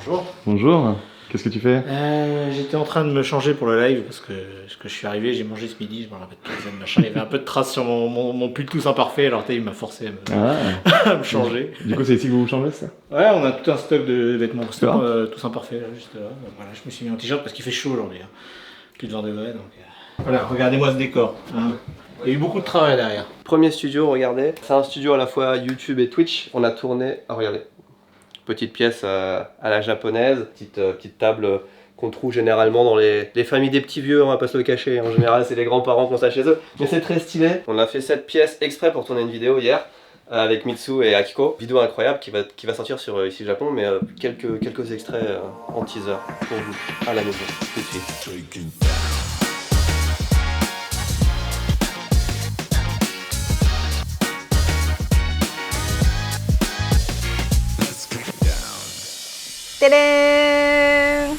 Bonjour. Bonjour, qu'est-ce que tu fais? J'étais en train de me changer pour le live parce que je suis arrivé, j'ai mangé ce midi, je me rappelle plus de machin. Il y avait un peu de traces sur mon pull tous imparfait, alors il m'a forcé à me changer. Du coup, c'est ici que vous vous changez, ça? Ouais, on a tout un stock de vêtements tous imparfaits, là, juste là. Donc, voilà, je me suis mis en t-shirt parce qu'il fait chaud aujourd'hui. Hein. Plus de 20 degrés, donc voilà, regardez-moi ce décor. Hein. Il y a eu beaucoup de travail derrière. Premier studio, regardez. C'est un studio à la fois YouTube et Twitch. On a tourné. Ah, regardez. Petite pièce à la japonaise. Petite table qu'on trouve généralement dans les familles des petits vieux, on va pas se le cacher. En général, c'est les grands-parents qui ont ça chez eux. Mais c'est très stylé. On a fait cette pièce exprès pour tourner une vidéo hier avec Mitsu et Akiko. Vidéo incroyable qui va sortir sur Ici Japon, mais quelques extraits en teaser pour vous à la maison tout de suite. Tadam!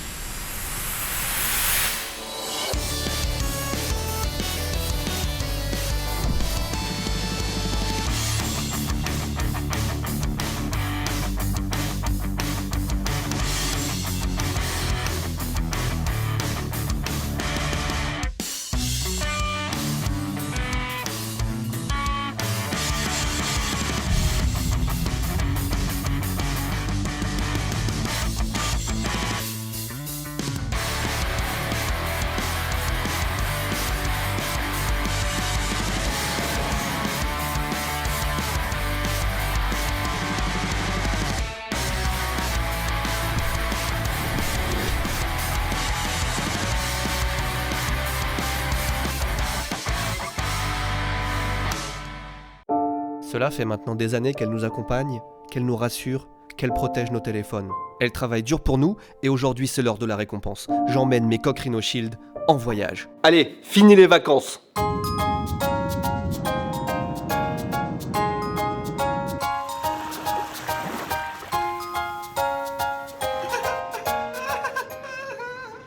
Cela fait maintenant des années qu'elle nous accompagne, qu'elle nous rassure, qu'elle protège nos téléphones. Elle travaille dur pour nous et aujourd'hui c'est l'heure de la récompense. J'emmène mes coques Rhino Shield en voyage. Allez, fini les vacances!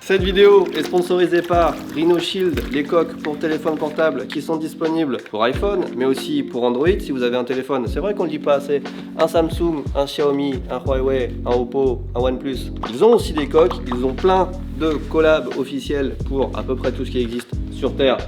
Cette vidéo est sponsorisée par Rhino Shield, les coques pour téléphone portable qui sont disponibles pour iPhone, mais aussi pour Android si vous avez un téléphone. C'est vrai qu'on ne le dit pas assez. Un Samsung, un Xiaomi, un Huawei, un Oppo, un OnePlus. Ils ont aussi des coques, ils ont plein de collabs officiels pour à peu près tout ce qui existe sur Terre.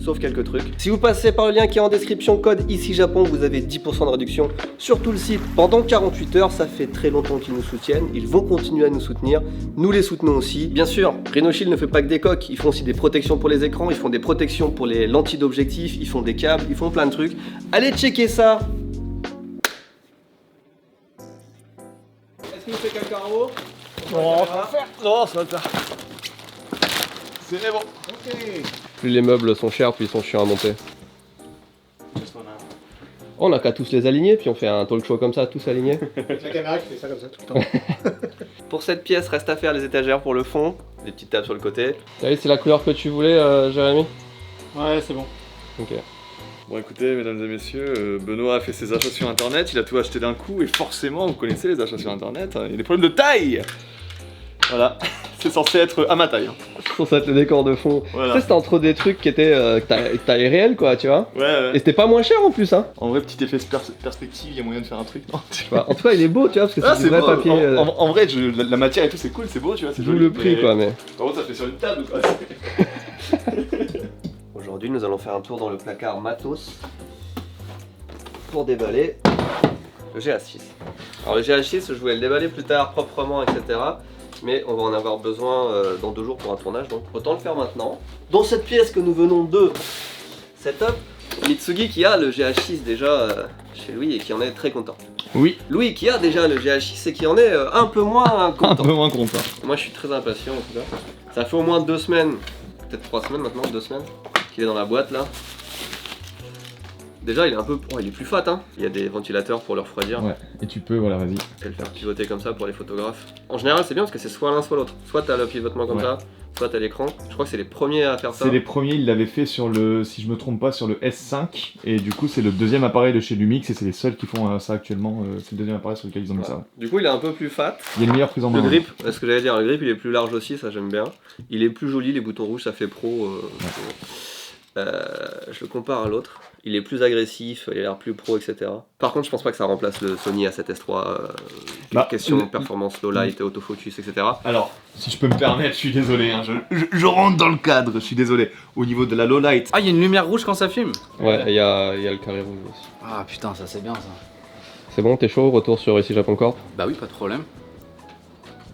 Sauf quelques trucs. Si vous passez par le lien qui est en description, code Ici Japon, vous avez 10% de réduction sur tout le site pendant 48 heures. Ça fait très longtemps qu'ils nous soutiennent. Ils vont continuer à nous soutenir. Nous les soutenons aussi. Bien sûr, Rhino Shield ne fait pas que des coques. Ils font aussi des protections pour les écrans. Ils font des protections pour les lentilles d'objectif. Ils font des câbles. Ils font plein de trucs. Allez checker ça. Est-ce qu'il nous fait qu'un carreau? Non, ça va faire. Non, ça va faire. C'est bon. Ok. Plus les meubles sont chers, plus ils sont chiants à monter. On n'a qu'à tous les aligner, puis on fait un talk show comme ça, tous alignés. Avec la caméra qui fait ça comme ça tout le temps. Pour cette pièce, reste à faire les étagères pour le fond, des petites tables sur le côté. Allez, c'est la couleur que tu voulais, Jérémy? Ouais, c'est bon. Ok. Bon, écoutez, mesdames et messieurs, Benoît a fait ses achats sur internet, il a tout acheté d'un coup, et forcément, vous connaissez les achats sur internet, hein, il y a des problèmes de taille! Voilà, c'est censé être à ma taille. Hein. Pour ça, le décor de fond. Voilà. Tu sais, c'était entre des trucs qui étaient taille réelle, quoi, tu vois. Ouais. Et c'était pas moins cher en plus, hein. En vrai, petit effet perspective, il y a moyen de faire un truc, non? Bah, en tout cas, il est beau, tu vois, parce que Ah, c'est du vrai beau. papier. En vrai, la matière et tout, c'est cool, c'est beau, tu vois, c'est D'où joli. le prix, quoi, mais. Par contre, ça fait sur une table, quoi. Aujourd'hui, nous allons faire un tour dans le placard matos pour déballer le GH6. Alors, le GH6, je voulais le déballer plus tard, proprement, etc. Mais on va en avoir besoin dans 2 jours pour un tournage, donc autant le faire maintenant. Dans cette pièce que nous venons de setup, Mitsugi qui a le GH6 déjà chez lui et qui en est très content. Oui. Louis qui a déjà le GH6 et qui en est un peu moins content. Un peu moins content. Moi je suis très impatient en tout cas. Ça fait au moins 2 semaines, peut-être 3 semaines maintenant, 2 semaines, qu'il est dans la boîte là. Déjà il est un peu... Oh, il est plus fat hein. Il y a des ventilateurs pour le refroidir. Ouais, et tu peux, voilà, vas-y. Et le faire pivoter comme ça pour les photographes. En général c'est bien parce que c'est soit l'un soit l'autre. Soit t'as le pivotement comme ça, soit t'as l'écran. Je crois que c'est les premiers à faire ça. C'est les premiers, ils l'avaient fait sur le, si je me trompe pas, sur le S5. Et du coup c'est le deuxième appareil de chez Lumix et c'est les seuls qui font ça actuellement. C'est le deuxième appareil sur lequel ils ont mis ça. Du coup il est un peu plus fat. Il y a une meilleure prise en main. Le grip, ce que j'allais dire, le grip il est plus large aussi, ça j'aime bien. Il est plus joli, les boutons rouges ça fait pro. Je le compare à l'autre. Il est plus agressif, il a l'air plus pro, etc. Par contre, je pense pas que ça remplace le Sony A7S3. Question de performance, low light, autofocus, etc. Alors, si je peux me permettre, je suis désolé, hein, je rentre dans le cadre, je suis désolé. Au niveau de la low light. Ah, il y a une lumière rouge quand ça filme. Ouais, il y a le carré rouge aussi. Ah putain, ça c'est bien ça. C'est bon, t'es chaud, retour sur Ici Japon Corp. Bah oui, pas de problème.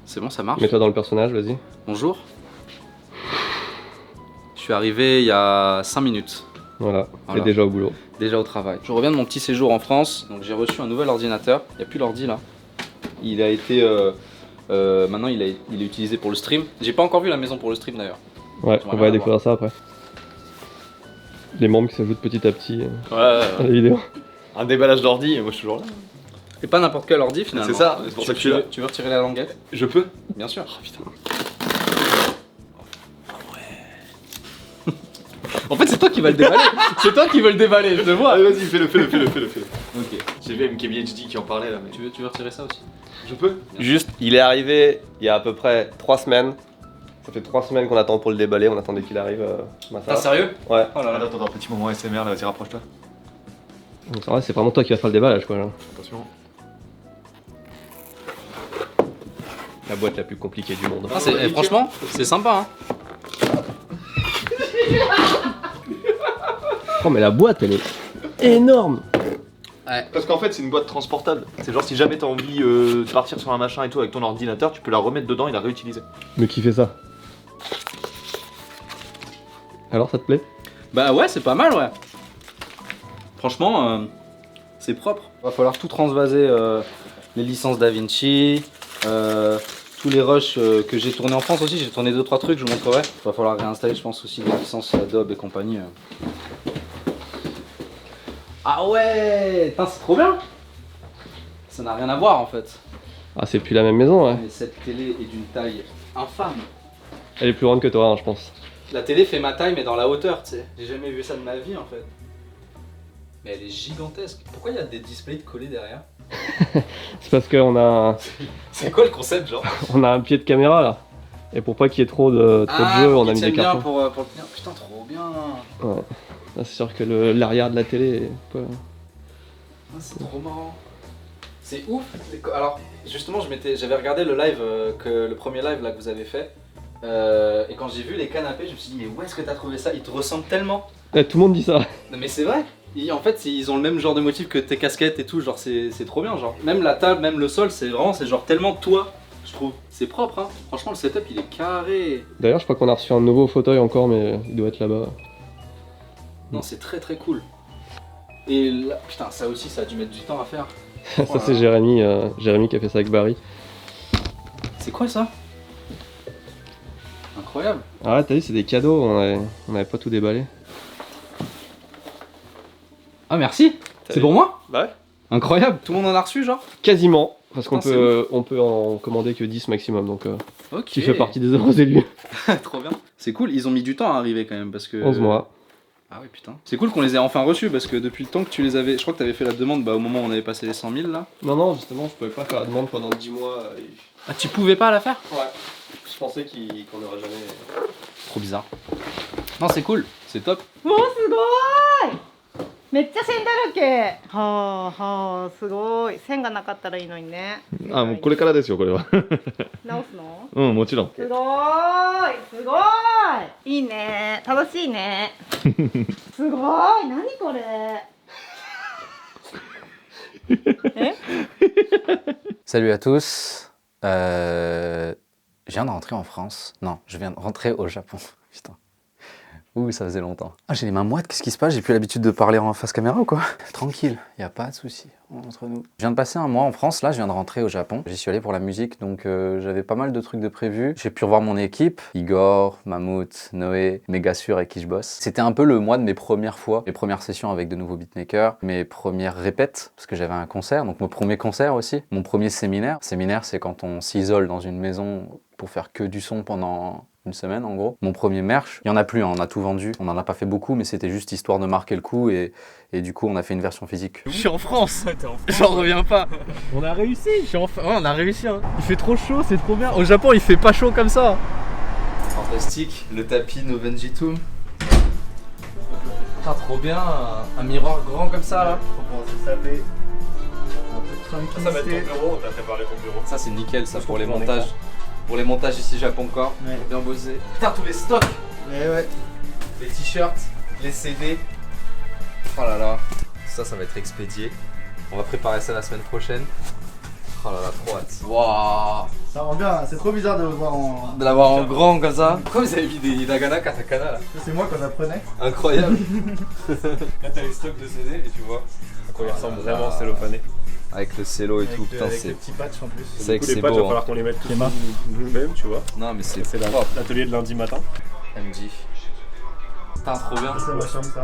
C'est bon, ça marche. Mets-toi dans le personnage, vas-y. Bonjour. Je suis arrivé il y a 5 minutes. Voilà, Voilà. t'es déjà au boulot. Déjà au travail. Je reviens de mon petit séjour en France, donc j'ai reçu un nouvel ordinateur. Il n'y a plus l'ordi là. Il a été. Maintenant il est utilisé pour le stream. J'ai pas encore vu la maison pour le stream d'ailleurs. Ouais, J'aimerais on va bien découvrir ça après. Les membres qui s'ajoutent petit à petit Ouais, à la vidéo. un déballage d'ordi, et moi je suis toujours là. Et pas n'importe quel ordi finalement. C'est ça, c'est pour ça que je suis là. Tu veux retirer la languette? Je peux? Bien sûr. Oh putain. En fait c'est toi qui vas le déballer. C'est toi qui veux le déballer, je te vois. Allez, vas-y, fais-le. Ok. J'ai vu MKBHD qui en parlait là, mais. Tu veux retirer ça aussi? Je peux? Juste, il est arrivé il y a à peu près 3 semaines. Ça fait 3 semaines qu'on attend pour le déballer, on attendait qu'il arrive matin. Ah sérieux? Ouais. Oh là là. Attends, petit moment SMR là, vas-y, rapproche-toi. Donc c'est vrai, c'est vraiment toi qui vas faire le déballage quoi. Là. Attention. La boîte la plus compliquée du monde. Ah, franchement, c'est sympa hein. Oh mais la boîte elle est énorme. Ouais. Parce qu'en fait, c'est une boîte transportable. C'est genre si jamais t'as envie de partir sur un machin et tout avec ton ordinateur, tu peux la remettre dedans et la réutiliser. Mais qui fait ça? Alors ça te plaît? Bah ouais, c'est pas mal ouais. Franchement, c'est propre. Va falloir tout transvaser, les licences DaVinci, tous les rushs que j'ai tourné en France aussi. J'ai tourné 2-3 trucs, je vous montrerai. Va falloir réinstaller, je pense aussi les licences Adobe et compagnie. Ah ouais, putain, c'est trop bien. Ça n'a rien à voir en fait. Ah c'est plus la même maison ouais. Mais cette télé est d'une taille infâme. Elle est plus grande que toi hein, je pense. La télé fait ma taille mais dans la hauteur, tu sais. J'ai jamais vu ça de ma vie en fait. Mais elle est gigantesque. Pourquoi il y a des displays collés derrière? C'est parce qu'on a, C'est quoi le concept genre? on a un pied de caméra là. Et pour pas qu'il y ait trop de jeux, on a mis des bien cartons. pour le tenir. Putain, trop bien. Ouais. Là, c'est sûr que l'arrière de la télé est pas... Ah, c'est trop marrant. C'est ouf. Alors, justement, j'avais regardé le live, le premier live là que vous avez fait. Et quand j'ai vu les canapés, je me suis dit, mais où est-ce que t'as trouvé ça? Ils te ressemblent tellement. Eh, tout le monde dit ça. Non, mais c'est vrai. En fait, ils ont le même genre de motif que tes casquettes et tout. Genre, c'est trop bien. Genre, même la table, même le sol, c'est genre tellement toi, je trouve. C'est propre, hein. Franchement, le setup, il est carré. D'ailleurs, je crois qu'on a reçu un nouveau fauteuil encore, mais il doit être là-bas. Non, c'est très très cool. Et là, putain, ça aussi, ça a dû mettre du temps à faire. Ça, c'est Jérémy qui a fait ça avec Barry. C'est quoi ça? Incroyable. Ah ouais, t'as vu, c'est des cadeaux, on avait pas tout déballé. Ah, merci. C'est pour moi? Bah ouais. Incroyable. Tout le monde en a reçu, genre? Quasiment, parce qu'on Putain, on peut en commander que 10 maximum, donc Ok. tu fais partie des heureux élus. Trop bien. C'est cool, ils ont mis du temps à arriver quand même parce que... 11 mois. Ah ouais, putain. C'est cool qu'on les ait enfin reçus parce que depuis le temps que tu les avais... Je crois que t'avais fait la demande au moment où on avait passé les 100 000 là. Non, justement, je pouvais pas faire la demande pendant 10 mois. Ah, tu pouvais pas la faire? Ouais. Je pensais qu'on aurait jamais... Trop bizarre. Non, c'est cool, c'est top. もうすごいめっちゃ線だらけはあはあすごい線がなかったらいいのにねあ、もうこれからですよ、これは。直すのうん、もちろん。すごーいすごーいいいね楽しいねすごーい何これえ Salut à tous. Je viens de rentrer en France. Non, je viens de rentrer au Japon. Putain. Ouh, ça faisait longtemps. Ah, j'ai les mains moites, qu'est-ce qui se passe? J'ai plus l'habitude de parler en face caméra ou quoi? Tranquille, y a pas de souci entre nous. Je viens de passer un mois en France, là je viens de rentrer au Japon. J'y suis allé pour la musique, donc j'avais pas mal de trucs de prévus. J'ai pu revoir mon équipe, Igor, Mammouth, Noé, Mégassure avec qui je bosse. C'était un peu le mois de mes premières fois, mes premières sessions avec de nouveaux beatmakers, mes premières répètes, parce que j'avais un concert, donc mon premier concert aussi, mon premier séminaire. Séminaire, c'est quand on s'isole dans une maison pour faire que du son pendant une semaine en gros. Mon premier merch, il y en a plus, hein, on a tout vendu. On en a pas fait beaucoup, mais c'était juste histoire de marquer le coup et du coup on a fait une version physique. Je suis en France, j'en reviens pas. On a réussi, ouais, on a réussi. Hein. Il fait trop chaud, c'est trop bien. Au Japon, il fait pas chaud comme ça. Fantastique, le tapis Novenjitum. Putain, trop bien, un miroir grand comme ça là. Pour pouvoir se saper. Un peu de Ça va être ton tranquillité. bureau, t'as préparé ton bureau. Ça c'est nickel ça pour les pour montages. Pour les montages ici Japon Corp, Ouais. bien bossé. Putain tous les stocks, Mais ouais. les t-shirts, les CD. Oh là là, ça va être expédié. On va préparer ça la semaine prochaine. Oh là là, trop hâte. Waouh, Ça rend bien, c'est trop bizarre de le voir en. de l'avoir en grand comme ça. Pourquoi vous avez mis des hiragana katakana là? C'est moi qu'on apprenait. Incroyable. Là, t'as les stocks de CD et tu vois. Donc il ressemble vraiment cellophané. Avec le cello et tout, putain Avec c'est... les petits patchs en plus. C'est vrai que Du coup, les c'est patchs, il va beau. falloir Hein. qu'on les mette tous Schéma. nous-mêmes, tu vois. Non mais c'est C'est propre. l'atelier de lundi matin. MJ. Putain trop bien. C'est ma chambre ça.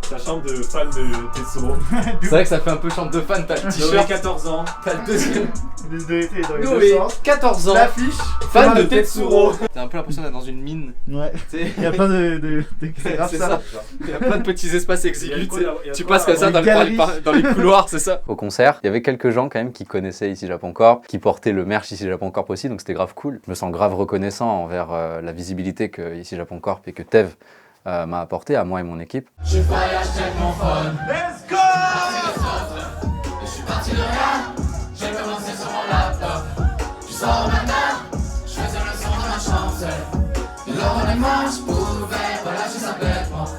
Ta chambre de fan de Tetsuro. C'est vrai que ça fait un peu chambre de fan, t'as le Noé, t-shirt, 14 ans. t'as le deuxième. Visibilité dans les Noé, deux sens. 14 ans, L'affiche. fan de le Tetsuro. T'as un peu l'impression d'être dans une mine, Ouais. tu sais. Il y a plein de c'est grave C'est ça. ça. Il y a plein de petits espaces Il y a exigus, de tu quoi sais. là- il y a de Tu quoi passes comme là- ça galeries. dans les couloirs, c'est ça. Au concert, il y avait quelques gens quand même qui connaissaient ici Japon Corp, qui portaient le merch ici Japon Corp aussi, donc c'était grave cool. Je me sens grave reconnaissant envers la visibilité que ici Japon Corp et que Tev m'a apporté à moi et mon équipe.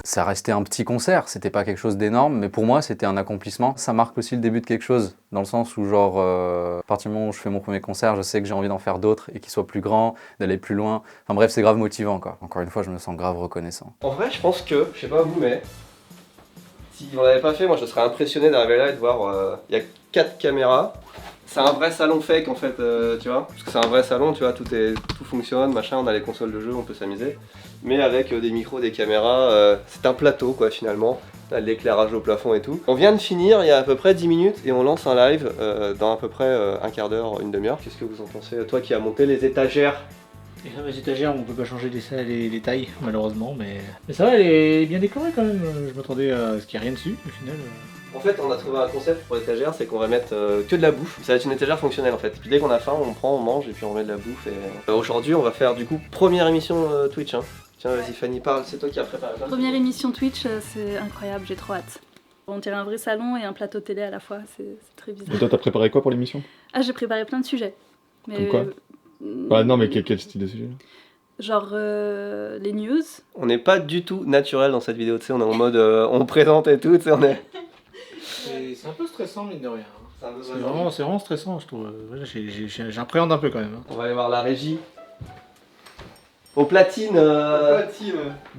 Ça restait un petit concert, c'était pas quelque chose d'énorme, mais pour moi c'était un accomplissement. Ça marque aussi le début de quelque chose, dans le sens où genre, à partir du moment où je fais mon premier concert, je sais que j'ai envie d'en faire d'autres et qu'ils soient plus grands, d'aller plus loin. Enfin bref, c'est grave motivant quoi. Encore une fois, je me sens grave reconnaissant. En vrai, je pense que, je sais pas vous, mais si on l'avait pas fait, moi je serais impressionné d'arriver là et de voir, il y a 4 caméras. C'est un vrai salon fake en fait, tu vois. Parce que c'est un vrai salon, tu vois, tout fonctionne, machin, on a les consoles de jeu, on peut s'amuser. Mais avec des micros, des caméras, c'est un plateau quoi finalement. T'as de l'éclairage au plafond et tout. On vient de finir il y a à peu près 10 minutes et on lance un live dans à peu près un quart d'heure, une demi-heure. Qu'est-ce que vous en pensez? Toi qui as monté les étagères. Et là, les étagères, on peut pas changer les tailles, malheureusement, mais ça va, elle est bien décorée quand même. Je m'attendais à ce qu'il n'y ait rien dessus, au final. En fait, on a trouvé un concept pour l'étagère, c'est qu'on va mettre que de la bouffe. Ça va être une étagère fonctionnelle en fait. Puis dès qu'on a faim, on prend, on mange et puis on met de la bouffe. Et aujourd'hui, on va faire du coup première émission Twitch. Hein. Tiens, vas-y Fanny, parle. C'est toi qui as préparé ça. Première émission Twitch, c'est incroyable, j'ai trop hâte. On dirait un vrai salon et un plateau télé à la fois, c'est très bizarre. Et toi, t'as préparé quoi pour l'émission? Ah, j'ai préparé plein de sujets. Mais, Comme quoi Bah non, mais quel style de sujet? genre les news. On n'est pas du tout naturel dans cette vidéo. Tu sais, on est en mode, on présente et tout. Tu sais, on est. C'est un peu stressant, mine de rien. C'est un peu C'est vraiment stressant, je trouve. Voilà, j'appréhende un peu quand même. On va aller voir la régie. Au platine,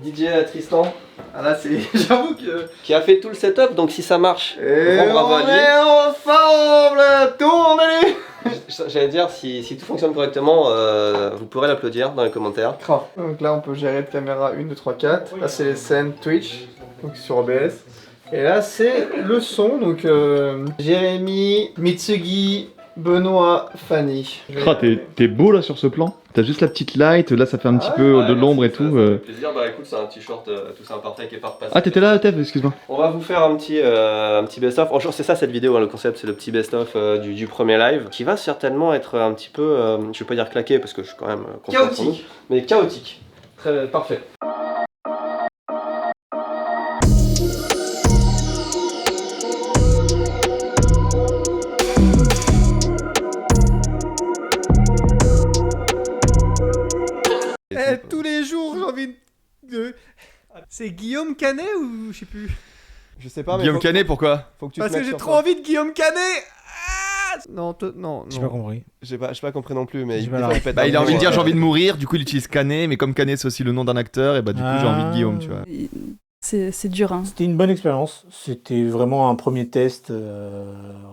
DJ Tristan. Ah là c'est. J'avoue que. Qui a fait tout le setup, donc si ça marche, Et grand bravo à on lui. est ensemble, tournez-les. J'allais dire, si tout fonctionne correctement, vous pourrez l'applaudir dans les commentaires. Grave. Donc là on peut gérer de caméra 1, 2, 3, 4. Là c'est les scènes Twitch, donc sur OBS. Et là c'est le son, donc Jérémy, Mitsugi, Benoît, Fanny. Ah, t'es beau là sur ce plan. T'as juste la petite light, là ça fait un petit peu de l'ombre et tout. Ça fait plaisir, bah écoute, c'est un t-shirt tout ça imparfait qui est pas repassé. Ah, t'étais là, Tev, excuse-moi. On va vous faire un petit best-of. Franchement, c'est ça cette vidéo, hein, le concept, c'est le petit best-of du premier live qui va certainement être un petit peu, je vais pas dire claqué parce que je suis quand même confiant en nous, mais chaotique. Très parfait. Tous les jours j'ai envie de. C'est Guillaume Canet ou je sais plus? Je sais pas, mais Guillaume Canet, pourquoi? faut que tu Parce te que mettes j'ai sur trop toi. envie de Guillaume Canet. Ah non, non, J'ai pas non. compris. J'ai pas compris non plus, mais J'ai il pas la ref. répète Bah, un il a mot, envie de dire euh, j'ai envie de mourir, du coup il utilise Canet, mais comme Canet c'est aussi le nom d'un acteur, et bah du coup j'ai envie de Guillaume, tu vois. C'est dur, hein. C'était une bonne expérience. C'était vraiment un premier test.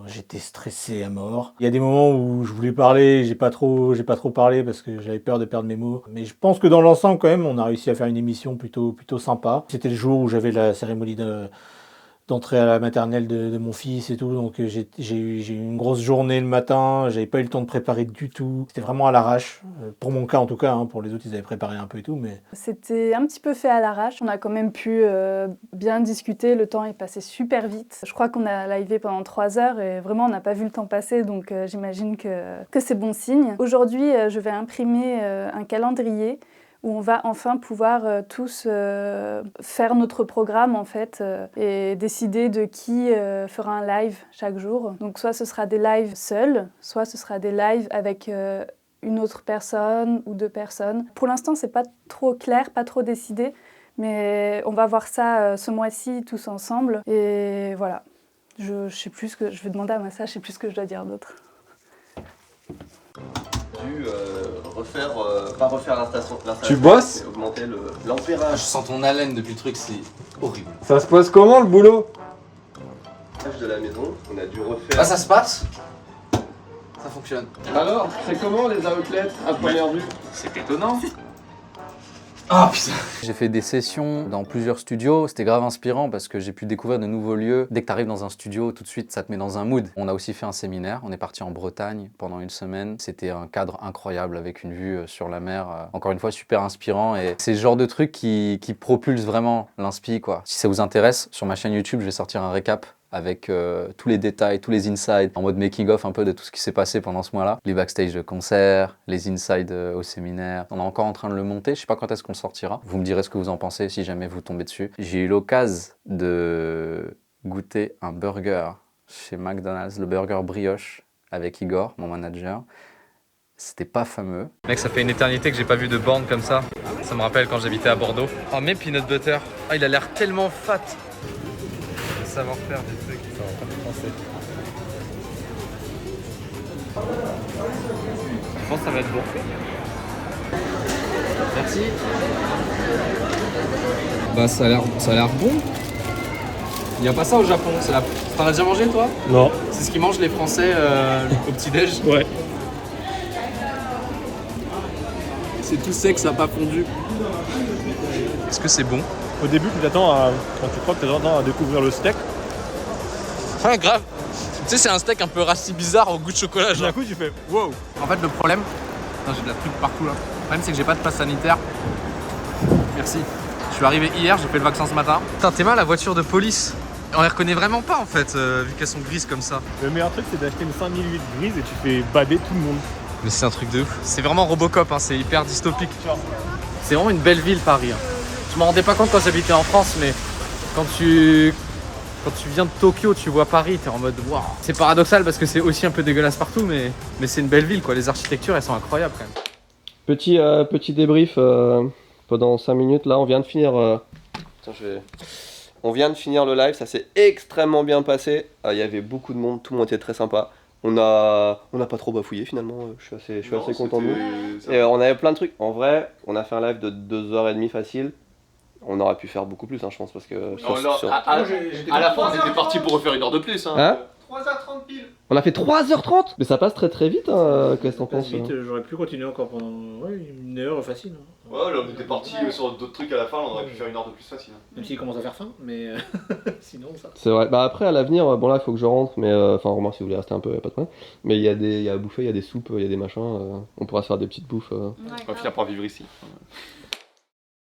J'étais stressé à mort. Il y a des moments où je voulais parler, j'ai pas trop parlé parce que j'avais peur de perdre mes mots. Mais je pense que dans l'ensemble, quand même, on a réussi à faire une émission plutôt sympa. C'était le jour où j'avais la cérémonie d'entrée à la maternelle de mon fils et tout, donc j'ai eu une grosse journée le matin, j'avais pas eu le temps de préparer du tout, c'était vraiment à l'arrache, pour mon cas en tout cas, hein, pour les autres ils avaient préparé un peu et tout, mais... C'était un petit peu fait à l'arrache, on a quand même pu bien discuter, le temps est passé super vite. Je crois qu'on a livé pendant 3 heures et vraiment on n'a pas vu le temps passer, donc j'imagine que c'est bon signe. Aujourd'hui je vais imprimer un calendrier où on va enfin pouvoir tous faire notre programme en fait et décider de qui fera un live chaque jour. Donc soit ce sera des lives seuls, soit ce sera des lives avec une autre personne ou 2 personnes. Pour l'instant, c'est pas trop clair, pas trop décidé, mais on va voir ça ce mois-ci tous ensemble. Et voilà, je sais plus ce que je vais demander à Massa, je sais plus ce que je dois dire d'autre. Pas refaire l'installation. Tu bosses? Augmenter l'ampérage. Je sens ton haleine depuis le truc, c'est horrible. Ça se passe comment le boulot? De la maison, on a dû refaire. Ah, ça se passe? Ça fonctionne. Alors, c'est comment les outlets à première vue? C'est étonnant. Ah putain. J'ai fait des sessions dans plusieurs studios, c'était grave inspirant parce que j'ai pu découvrir de nouveaux lieux. Dès que tu arrives dans un studio, tout de suite ça te met dans un mood. On a aussi fait un séminaire, on est parti en Bretagne pendant 1 semaine. C'était un cadre incroyable avec une vue sur la mer. Encore une fois, super inspirant et c'est le genre de truc qui propulse vraiment l'inspi quoi. Si ça vous intéresse, sur ma chaîne YouTube, je vais sortir un récap avec tous les détails, tous les insides, en mode making-of un peu de tout ce qui s'est passé pendant ce mois-là. Les backstage de concert, les insides au séminaire. On est encore en train de le monter, je sais pas quand est-ce qu'on le sortira. Vous me direz ce que vous en pensez si jamais vous tombez dessus. J'ai eu l'occasion de goûter un burger chez McDonald's, le burger brioche avec Igor, mon manager. C'était pas fameux. Mec, ça fait une éternité que j'ai pas vu de borne comme ça. Ça me rappelle quand j'habitais à Bordeaux. Oh, mais peanut butter. Ah, il a l'air tellement fat. Savoir-faire des trucs qui sont en train de français. Je pense que ça va être bon. Merci. Bah ça a l'air bon. Il n'y a pas ça au Japon. T'en as déjà mangé toi? Non. C'est ce qu'ils mangent les Français au petit-déj. Ouais. C'est tout sec, ça n'a pas fondu. Est-ce que c'est bon? Au début, quand tu crois que t'attends à découvrir le steak, Ah, grave. Tu sais, c'est un steak un peu rassis bizarre au goût de chocolat. d'un coup tu fais Wow. En fait, le problème... Putain, j'ai de la truc partout là. Le problème, c'est que j'ai pas de passe sanitaire. Merci. Je suis arrivé hier, j'ai fait le vaccin ce matin. Putain, t'es mal la voiture de police. On les reconnaît vraiment pas en fait, vu qu'elles sont grises comme ça. le meilleur truc c'est d'acheter une 5008 grise et tu fais bader tout le monde. Mais c'est un truc de ouf. C'est vraiment Robocop, hein, c'est hyper dystopique. C'est vraiment une belle ville, Paris. Hein. Je m'en rendais pas compte quand j'habitais en France, mais quand tu viens de Tokyo, tu vois Paris, t'es en mode waouh. C'est paradoxal parce que c'est aussi un peu dégueulasse partout, mais c'est une belle ville quoi. Les architectures, elles sont incroyables quand même. Petit débrief pendant 5 minutes. Là, on vient de finir. On vient de finir le live, ça s'est extrêmement bien passé. Il y avait beaucoup de monde, tout le monde était très sympa. On n'a pas trop bafouillé finalement, je suis assez content de nous. Et on avait plein de trucs. En vrai, on a fait un live de 2h30 facile. On aurait pu faire beaucoup plus, hein, je pense, parce que... À la fin, on était parti pour refaire 1 heure de plus. Hein 3h30 pile. On a fait 3h30. Mais ça passe très très vite, hein. Qu'est-ce que t'en penses? Vite, j'aurais pu continuer encore pendant 1 heure facile. Hein. Ouais, là on était parti sur d'autres trucs à la fin, on aurait pu faire 1 heure de plus facile. Même s'il commence à faire faim, mais sinon ça. C'est vrai. Bah après, à l'avenir, bon là, il faut que je rentre, mais enfin, remarque, si vous voulez rester un peu, y a pas de problème. Mais il y a à bouffer, il y a des soupes, il y a des machins. On pourra se faire des petites bouffes. On va finir par vivre ici.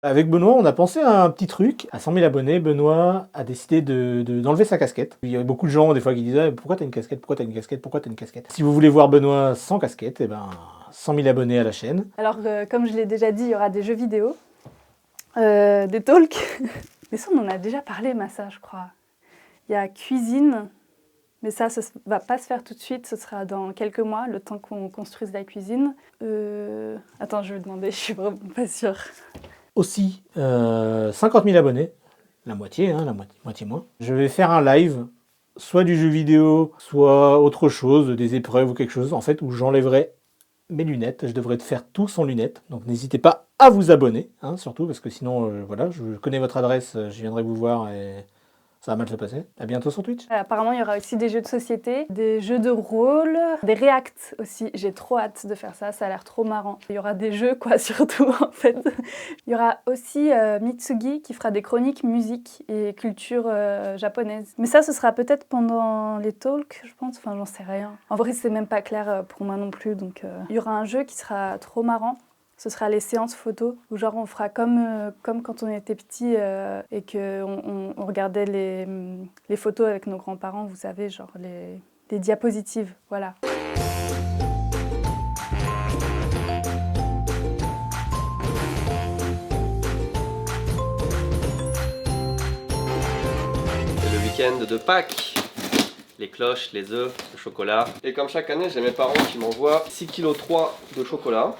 Avec Benoît, on a pensé à un petit truc. À 100 000 abonnés, Benoît a décidé d'enlever sa casquette. Il y avait beaucoup de gens, des fois, qui disaient « Pourquoi t'as une casquette? Pourquoi t'as une casquette? Pourquoi t'as une casquette ?» Si vous voulez voir Benoît sans casquette, eh ben, 100 000 abonnés à la chaîne. Alors, comme je l'ai déjà dit, il y aura des jeux vidéo, des talks. Mais ça, on en a déjà parlé, Massa, je crois. Il y a cuisine, mais ça va pas se faire tout de suite. Ce sera dans quelques mois, le temps qu'on construise la cuisine. Attends, je vais demander, je suis vraiment pas sûre. Aussi, 50 000 abonnés, la moitié, hein, moitié moins. Je vais faire un live, soit du jeu vidéo, soit autre chose, des épreuves ou quelque chose, en fait, où j'enlèverai mes lunettes. Je devrais faire tout sans lunettes, donc n'hésitez pas à vous abonner, hein, surtout, parce que sinon, voilà, je connais votre adresse, je viendrai vous voir et ça va mal se passer. À bientôt sur Twitch. Apparemment, il y aura aussi des jeux de société, des jeux de rôle, des reacts aussi. J'ai trop hâte de faire ça, ça a l'air trop marrant. Il y aura des jeux, quoi, surtout, en fait. Il y aura aussi Mitsugi qui fera des chroniques musique et culture japonaise. Mais ça, ce sera peut-être pendant les talks, je pense. Enfin, j'en sais rien. En vrai, c'est même pas clair pour moi non plus. Donc, il y aura un jeu qui sera trop marrant. Ce sera les séances photos, où genre on fera comme quand on était petit et qu'on regardait les photos avec nos grands-parents, vous savez, genre les diapositives, voilà. week-end de Pâques. Les cloches, les œufs, le chocolat. Et comme chaque année, j'ai mes parents qui m'envoient 6,3 kg de chocolat.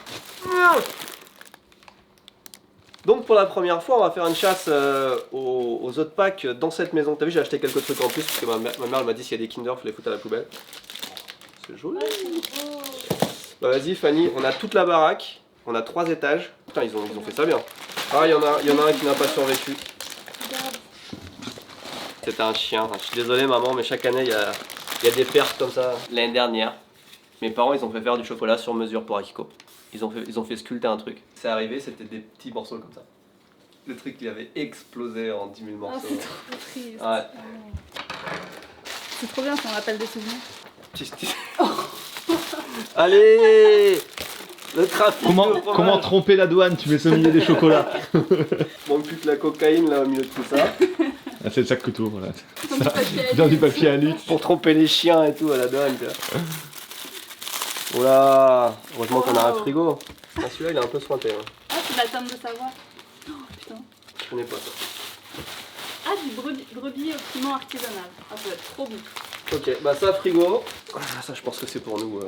Donc pour la première fois, on va faire une chasse aux œufs de Pâques dans cette maison. T'as vu, j'ai acheté quelques trucs en plus parce que ma mère elle m'a dit s'il y a des Kinder, il faut les foutre à la poubelle. C'est joli. Bah vas-y Fanny, on a toute la baraque, on a 3 étages. Putain, ils ont fait ça bien. Ah, il y en a un qui n'a pas survécu. C'était un chien. Je suis désolé maman, mais chaque année il y a des pertes comme ça. L'année dernière, mes parents ils ont fait faire du chocolat sur mesure pour Akiko. Ils ont fait sculpter un truc. C'est arrivé, c'était des petits morceaux comme ça. Le truc il avait explosé en 10 000 morceaux. Ah, c'est trop triste. Ouais. C'est trop bien, ça me rappelle des souvenirs. Allez, le trafic. Comment tromper la douane? Tu mets ça au milieu des chocolats. Bon, plus que la cocaïne là au milieu de tout ça. Ah, c'est le sac couteau, voilà. Dans du papier à luxe. Pour tromper les chiens et tout à la douane. Oula, heureusement qu'on a un frigo. Ah, celui-là il est un peu sointé. Hein. Ah, c'est la tome de savoir. Oh putain. Je connais pas ça. Ah, du brebis au piment artisanal. Ah, ça va être trop bon. Ok, bah ça frigo. Ah, ça je pense que c'est pour nous.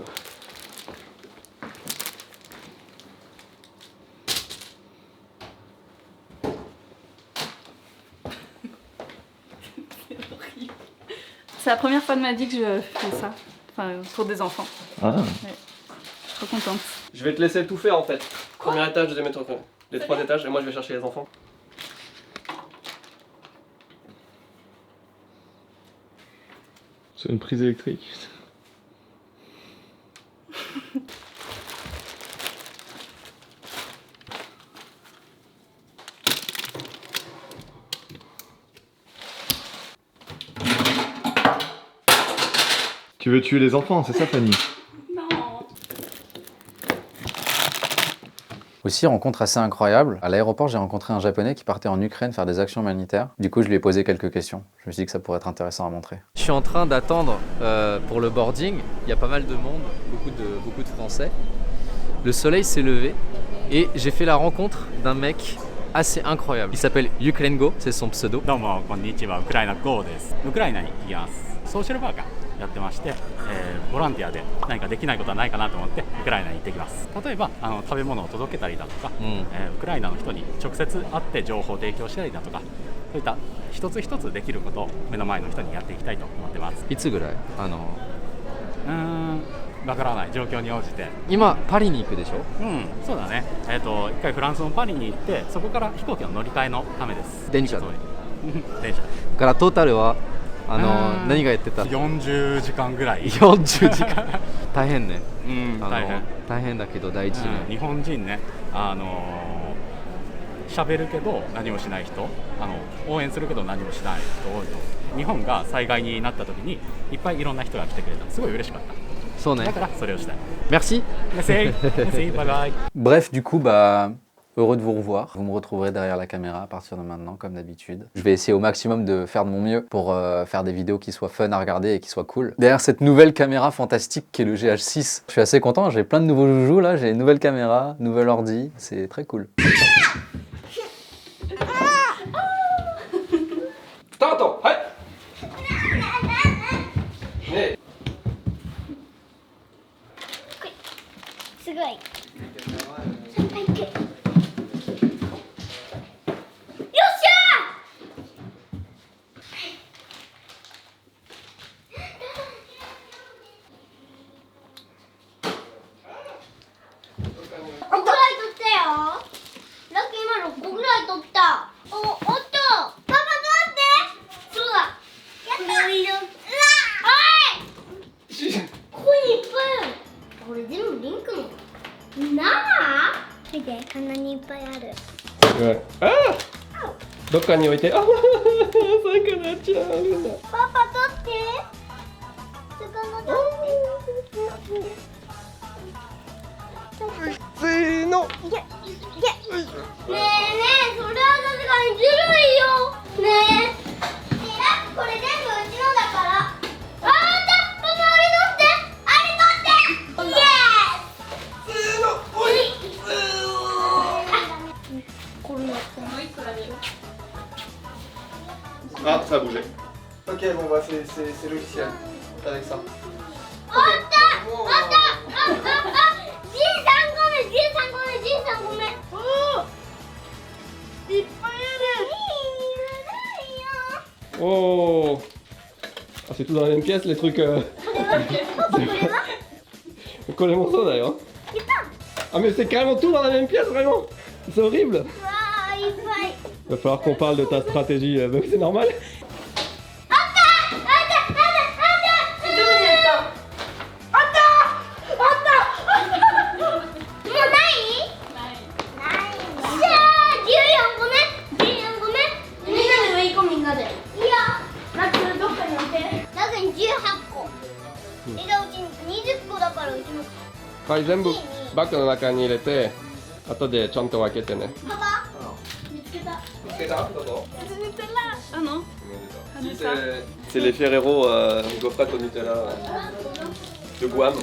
C'est la première fois de ma vie que je fais ça. Enfin, pour des enfants. Ah. Ouais. Je suis trop contente. Je vais te laisser tout faire en fait. Premier étage, deuxième étage. Les 3 étages et moi je vais chercher les enfants. C'est une prise électrique. Tu veux tuer les enfants, c'est ça Fanny? Aussi, rencontre assez incroyable. À l'aéroport, j'ai rencontré un Japonais qui partait en Ukraine faire des actions humanitaires. Du coup, je lui ai posé quelques questions. Je me suis dit que ça pourrait être intéressant à montrer. Je suis en train d'attendre pour le boarding. Il y a pas mal de monde, beaucoup de Français. Le soleil s'est levé et j'ai fait la rencontre d'un mec assez incroyable. Il s'appelle Ukraingo, c'est son pseudo. どうもこんにちは、ウクライナGOです。ウクライナに行きます。ソーシャルワーカーやってまして、ボランティアで何かできないことはないかなと思ってウクライナに行ってきます。例えば食べ物を届けたりだとか、ウクライナの人に直接会って情報を提供したりだとか、そういった一つ一つできることを目の前の人にやっていきたいと思ってます。いつぐらい？わからない状況に応じて。今パリに行くでしょ？そうだね。一回フランスのパリに行って、そこから飛行機の乗り換えのためです。電車で。電車。からトータルは何がやってた？40時間ぐらい。40時間大変ね。大変だけど大事ね。日本人ね、喋るけど何もしない人、応援するけど何もしない人多いと。日本が災害になった時にいっぱいいろんな人が来てくれた。すごい嬉しかった。そうね。だからそれをしたい。Merci. Merci. Merci. Bye bye. Bref, du coup, heureux de vous revoir. Vous me retrouverez derrière la caméra à partir de maintenant, comme d'habitude. Je vais essayer au maximum de faire de mon mieux pour faire des vidéos qui soient fun à regarder et qui soient cool. Derrière cette nouvelle caméra fantastique qui est le GH6, je suis assez content. J'ai plein de nouveaux joujoux là. J'ai une nouvelle caméra, nouvel ordi. C'est très cool. Attends, ouais. Mais... すごい。よっしゃー！5個ぐらい取ったよ。ラッキー今6個ぐらい取った。おっと、パパ待って。そうだ。やった。おい。ここにいっぱいある。これ全部リンクの。なあ？見て、こんなにいっぱいある。ああ！どっかに置いて。あ、魚ちゃんあるんだ。パパ取って。魚取って。せーの。いけ。ねえねえ、それはさすがにずるいよ。ねえ。これ全部うちのだから。あー、パパあれ取って。あれ取って。イエーイ。せーの。おい。これやってもう一個だけ。Ah, ça a bougé. Ok, bon bah c'est logiciel. Avec ça. あったあった13個目13個目13個目おおいっぱいある Oh ah, c'est tout dans la même pièce les trucs. これは これもそうだよ。Ah mais c'est carrément tout dans la même pièce vraiment. C'est horrible. うわーいっぱい Va falloir qu'on parle de ta stratégie. Bah oui, c'est normal. もうないないしゃー14個目14個目みんなで上行こうみんなでいやまずどっかに置いて中に18個うち20個だからうちもはい、全部バッグの中に入れて、後でちゃんと分けてね。パパ見つけた見つけた？どうぞ。 Ah non. C'est les Ferrero gaufrettes au Nutella de Guam.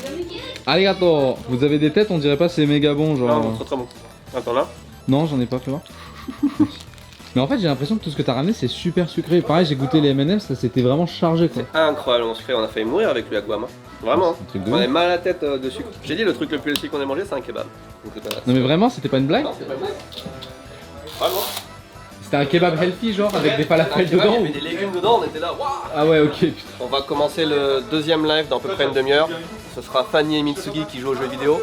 Arigato. Vous avez des têtes, on dirait pas c'est méga bon genre. Non, très très bon. Attends là. Non, j'en ai pas fait voir. Mais en fait, j'ai l'impression que tout ce que t'as ramené c'est super sucré. Pareil, j'ai goûté les M&M's, ça c'était vraiment chargé quoi. Incroyablement sucré, on a failli mourir avec lui à Guam. Hein. Vraiment. C'est un truc de On avait ouf. mal à la tête de sucre. J'ai dit le truc le plus healthy qu'on ait mangé, c'est un kebab. Donc, Non mais vraiment, c'était pas une blague? Non, c'est pas vrai. Vraiment. C'était un kebab healthy genre avec des falafels Il y dedans? avait des légumes dedans, on était là. Waouh. Ah ouais, ok, putain. On va commencer le deuxième live dans à peu près une demi-heure. Ce sera Fanny et Mitsugi qui jouent aux jeux vidéo.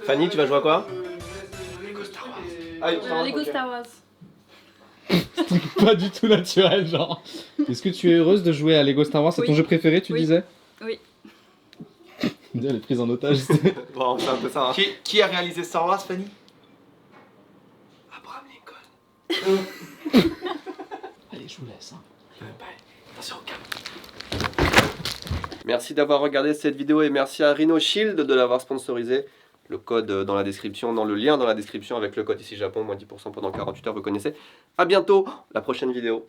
Fanny, tu vas jouer à quoi? Lego Star Wars. Ah, Lego Star Wars. Pas du tout naturel genre. Est-ce que tu es heureuse de jouer à Lego Star Wars? C'est ton Oui. jeu préféré, tu Oui. disais? Oui. Elle est prise en otage. Bon, on fait un peu ça. Hein. Qui a réalisé Star Wars, Fanny? Abraham Lincoln. Allez, je vous laisse. Hein. Attention au câble. Merci d'avoir regardé cette vidéo et merci à Rhino Shield de l'avoir sponsorisé. Le code dans la description, dans le lien dans la description avec le code ici Japon, moins 10% pendant 48 heures, vous connaissez. A bientôt, la prochaine vidéo.